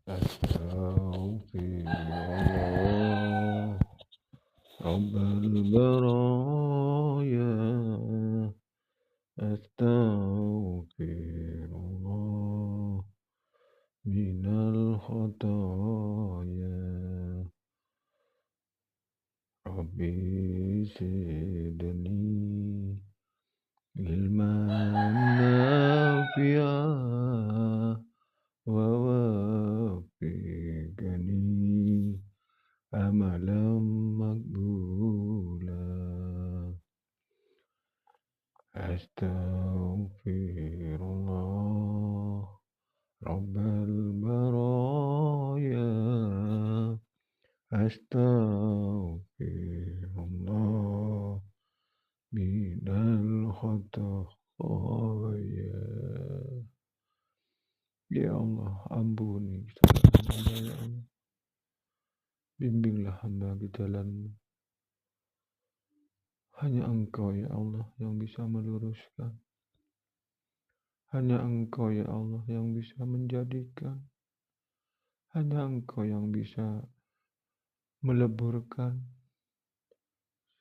Astaghfirullah Rabbal baraya. Astaghfirullah minal khataya. Rabbi zidni ilman nafi'a wa wafiqani amalan makbula. Astaghfirullah Rabbal baraya. Astaghfirullah minal khataya. Ya Allah, ampuni kesalahan hamba ya Allah. Bimbinglah hamba ke jalan-Mu. Hanya Engkau ya Allah yang bisa meluruskan. Hanya Engkau ya Allah yang bisa menjadikan. Hanya Engkau yang bisa meleburkan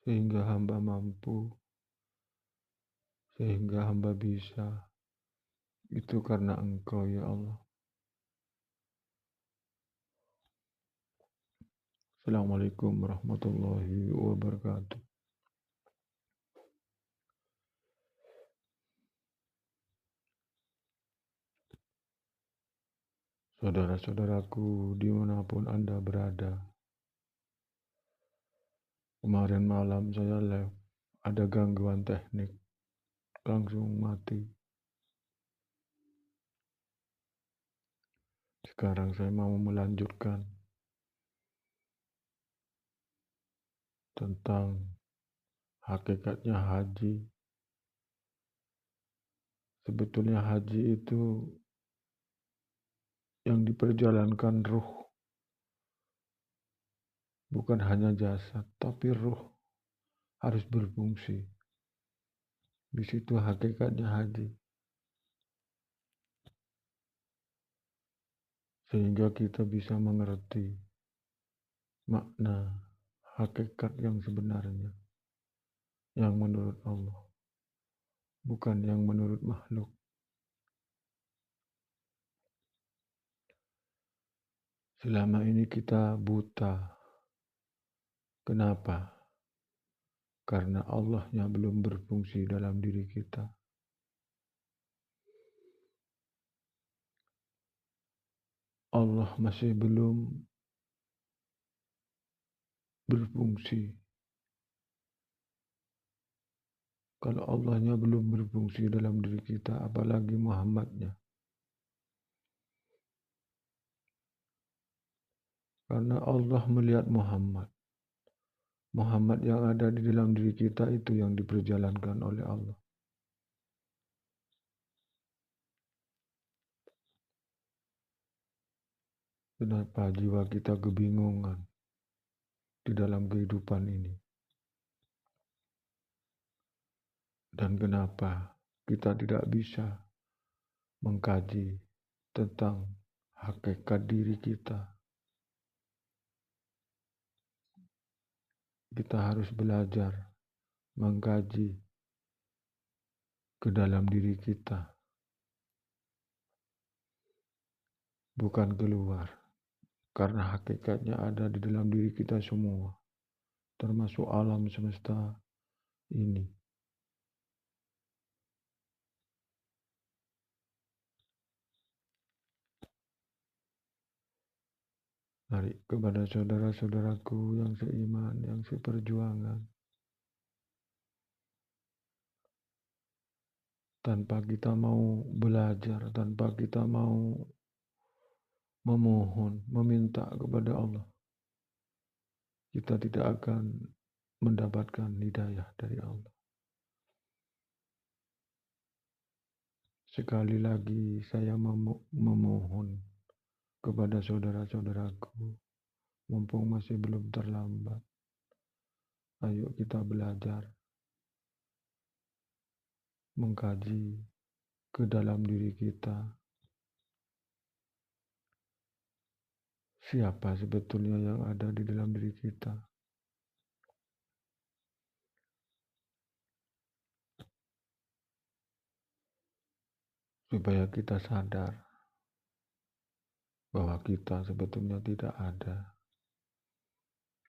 sehingga hamba mampu, sehingga hamba bisa. Itu karena Engkau ya Allah. Assalamualaikum warahmatullahi wabarakatuh. Saudara-saudaraku dimanapun Anda berada. Kemarin malam saya live, ada gangguan teknik, langsung mati. Sekarang saya mau melanjutkan tentang hakikatnya haji. Sebetulnya haji itu yang diperjalankan ruh, bukan hanya jasad, tapi ruh harus berfungsi. Di situ hakikatnya haji. Sehingga kita bisa mengerti makna hakikat yang sebenarnya, yang menurut Allah, bukan yang menurut makhluk. Selama ini kita buta. Kenapa? Karena Allahnya belum berfungsi dalam diri kita. Allah masih belum berfungsi. Kalau Allahnya belum berfungsi dalam diri kita, apalagi Muhammadnya. Karena Allah melihat Muhammad. Muhammad yang ada di dalam diri kita itu yang diperjalankan oleh Allah. Kenapa jiwa kita kebingungan di dalam kehidupan ini? Dan kenapa kita tidak bisa mengkaji tentang hakikat diri kita? Kita harus belajar mengkaji ke dalam diri kita, bukan keluar. Karena hakikatnya ada di dalam diri kita semua, termasuk alam semesta ini. Mari kepada saudara-saudaraku yang seiman, yang seperjuangan. Tanpa kita mau belajar, tanpa kita mau memohon, meminta kepada Allah, kita tidak akan mendapatkan hidayah dari Allah. Sekali lagi saya memohon kepada saudara-saudaraku, mumpung masih belum terlambat, ayo kita belajar mengkaji ke dalam diri kita. siapa sebetulnya yang ada di dalam diri kita. Supaya kita sadar bahwa kita sebetulnya tidak ada.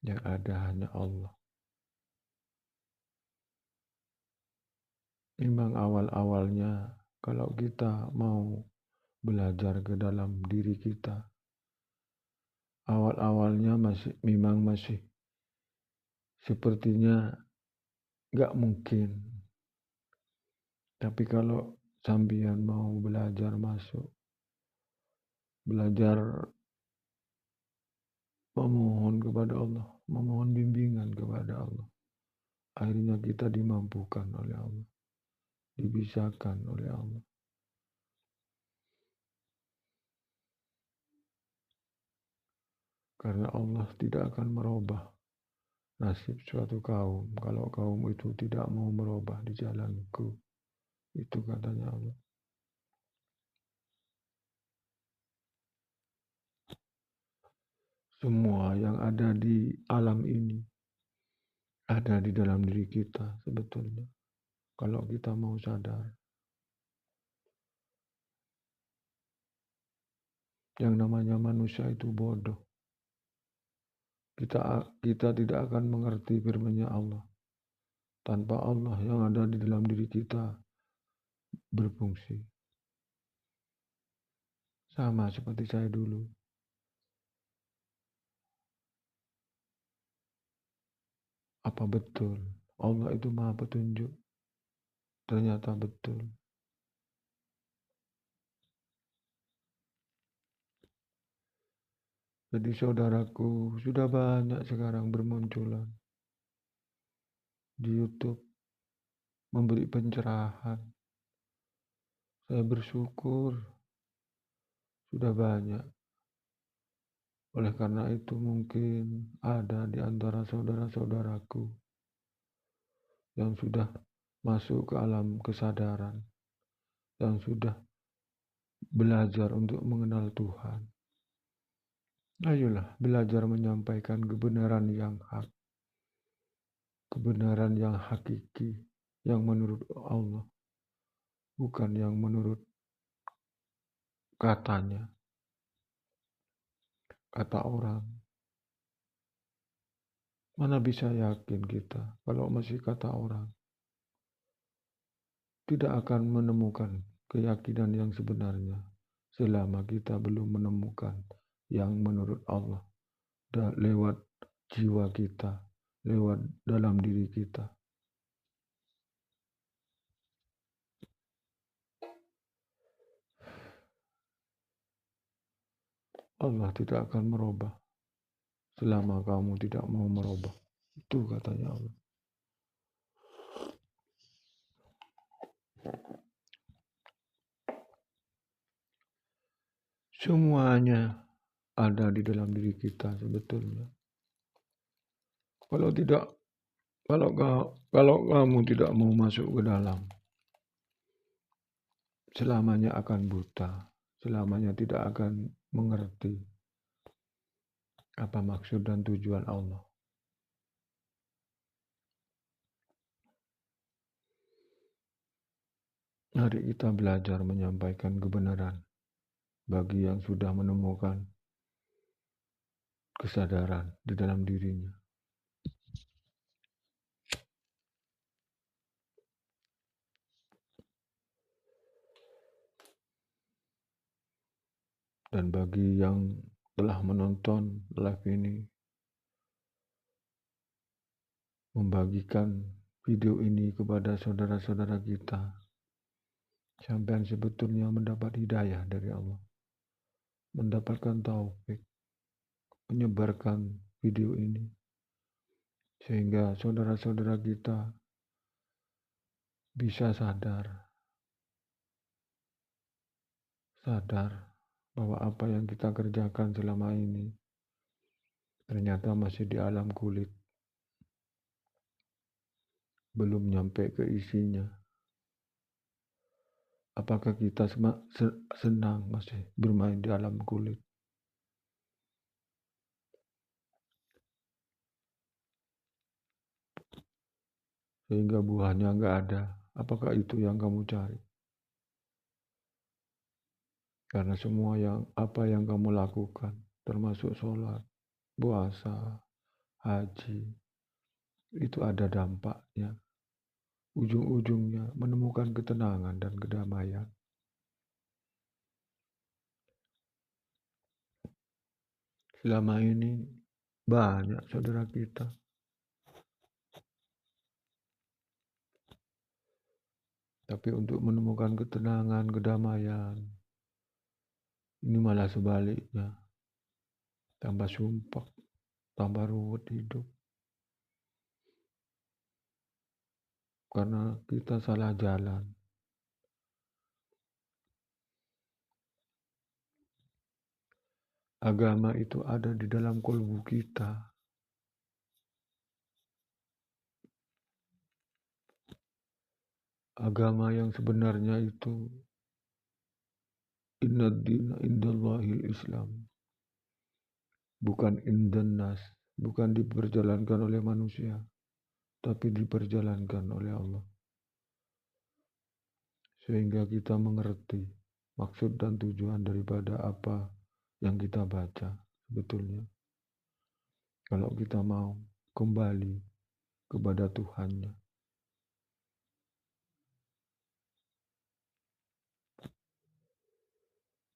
Yang ada hanya Allah. Memang awal-awalnya kalau kita mau belajar ke dalam diri kita, awal-awalnya memang masih sepertinya gak mungkin. Tapi kalau sambian mau belajar masuk, belajar memohon kepada Allah, memohon bimbingan kepada Allah, akhirnya kita dimampukan oleh Allah, dibisakan oleh Allah. Karena Allah tidak akan merubah nasib suatu kaum kalau kaum itu tidak mau merubah di jalanku. Itu katanya Allah. Semua yang ada di alam ini ada di dalam diri kita sebetulnya. Kalau kita mau sadar. Yang namanya manusia itu bodoh. Kita tidak akan mengerti firman-Nya Allah. Tanpa Allah yang ada di dalam diri kita berfungsi. Sama seperti saya dulu. Apa betul Allah itu Maha Petunjuk? Ternyata betul. Jadi saudaraku, sudah banyak sekarang bermunculan di YouTube memberi pencerahan. Saya bersyukur sudah banyak. Oleh karena itu mungkin ada di antara saudara-saudaraku yang sudah masuk ke alam kesadaran, yang sudah belajar untuk mengenal Tuhan. Ayolah belajar menyampaikan kebenaran yang hak, kebenaran yang hakiki, yang menurut Allah, bukan yang menurut katanya, kata orang. Mana bisa yakin kita kalau masih kata orang? Tidak akan menemukan keyakinan yang sebenarnya selama kita belum menemukan yang menurut Allah lewat jiwa kita, lewat dalam diri kita. Allah tidak akan merubah selama kamu tidak mau merubah. Itu katanya Allah. Semuanya ada di dalam diri kita sebetulnya. Kalau kamu tidak mau masuk ke dalam, selamanya akan buta, selamanya tidak akan mengerti apa maksud dan tujuan Allah. Mari kita belajar menyampaikan kebenaran bagi yang sudah menemukan kesadaran di dalam dirinya. Dan bagi yang telah menonton live ini, membagikan video ini kepada saudara-saudara kita, sampai sebetulnya mendapat hidayah dari Allah, mendapatkan taufik, menyebarkan video ini, sehingga saudara-saudara kita bisa sadar bahwa apa yang kita kerjakan selama ini ternyata masih di alam kulit, belum nyampe ke isinya. Apakah kita senang masih bermain di alam kulit? sehingga buahnya nggak ada. Apakah itu yang kamu cari? Karena semua apa yang kamu lakukan, termasuk sholat, puasa, haji, itu ada dampaknya. Ujung-ujungnya menemukan ketenangan dan kedamaian. Selama ini banyak saudara kita tapi untuk menemukan ketenangan, kedamaian, ini malah sebaliknya. Tambah sumpah, tambah ruwet hidup. Karena kita salah jalan. Agama itu ada di dalam kalbu kita. Agama yang sebenarnya itu inna dina indallahil Islam. Bukan indannas, bukan diperjalankan oleh manusia, tapi diperjalankan oleh Allah. Sehingga kita mengerti maksud dan tujuan daripada apa yang kita baca sebetulnya. Kalau kita mau kembali kepada Tuhannya.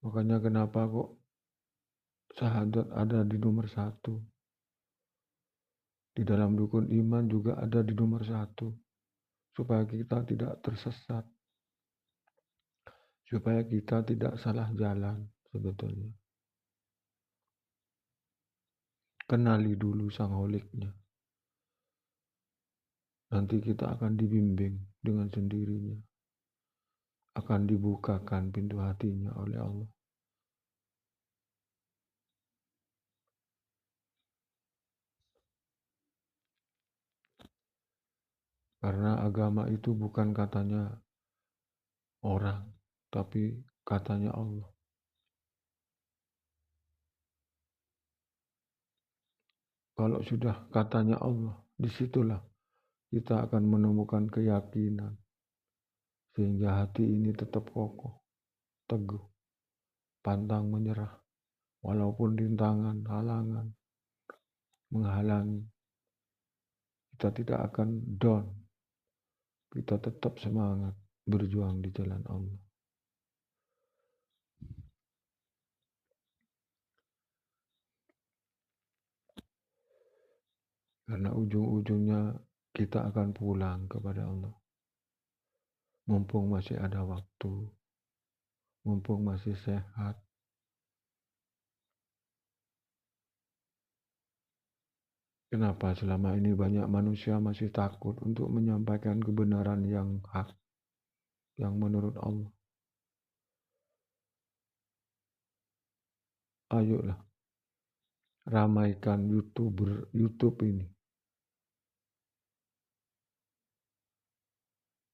Makanya kenapa kok syahadat ada di nomor 1. Di dalam rukun iman juga ada di nomor 1. Supaya kita tidak tersesat. Supaya kita tidak salah jalan sebetulnya. Kenali dulu sang holiknya. Nanti kita akan dibimbing dengan sendirinya. Akan dibukakan pintu hatinya oleh Allah. Karena agama itu bukan katanya orang, tapi katanya Allah. Kalau sudah katanya Allah, disitulah kita akan menemukan keyakinan. Sehingga hati ini tetap kokoh, teguh, pantang menyerah. Walaupun rintangan, halangan, menghalangi. Kita tidak akan down. Kita tetap semangat berjuang di jalan Allah. Karena ujung-ujungnya kita akan pulang kepada Allah. Mumpung masih ada waktu. Mumpung masih sehat. Kenapa selama ini banyak manusia masih takut untuk menyampaikan kebenaran yang hak, yang menurut Allah? Ayolah, ramaikan YouTube ini.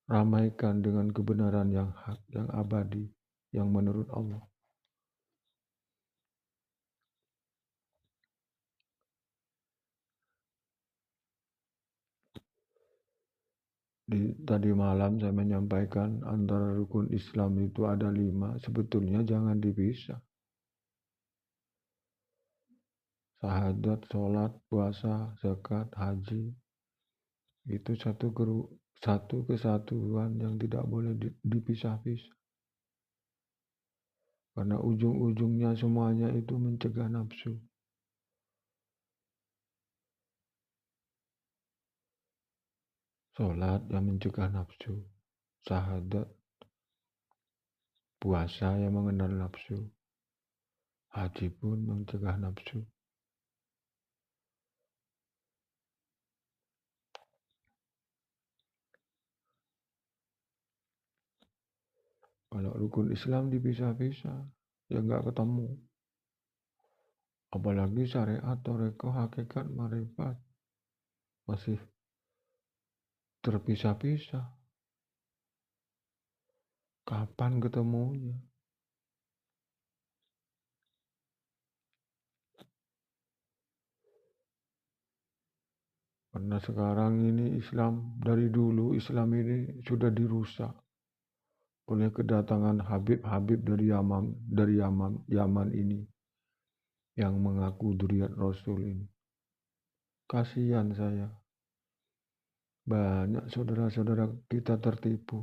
Ramaikan dengan kebenaran yang hak, yang abadi, yang menurut Allah. Tadi malam saya menyampaikan antara rukun Islam itu ada 5, sebetulnya jangan dipisah. Syahadat, sholat, puasa, zakat, haji, itu satu kesatuan yang tidak boleh dipisah-pisah. Karena ujung-ujungnya semuanya itu mencegah nafsu. Sholat yang mencegah nafsu. Syahadat, puasa yang mengenal nafsu. Haji pun mencegah nafsu. Kalau rukun Islam dipisah-pisah, ya nggak ketemu. Apalagi syariat, toreko, hakikat, marifat masih terpisah-pisah. Kapan ketemunya? Karena sekarang ini Islam, dari dulu Islam ini sudah dirusak oleh kedatangan Habib-Habib dari Yaman ini yang mengaku dzurriyyat Rasul ini. Kasihan saya. Banyak saudara-saudara kita tertipu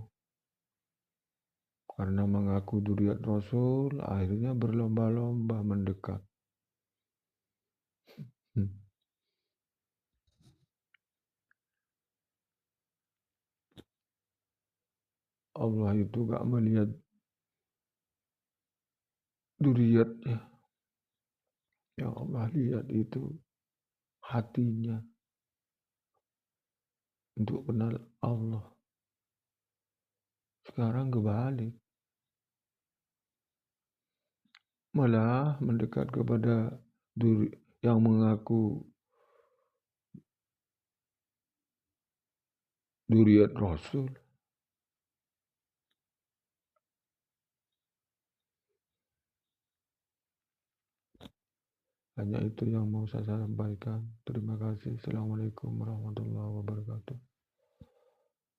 karena mengaku dzurriyyat Rasul, akhirnya berlomba-lomba mendekat. Allah itu gak melihat dzurriyyatnya. Yang Allah lihat itu hatinya untuk kenal Allah. Sekarang kebalik. Malah mendekat kepada yang mengaku dzurriyyat Rasul. Hanya itu yang mau saya sampaikan. Terima kasih. Assalamualaikum warahmatullahi wabarakatuh.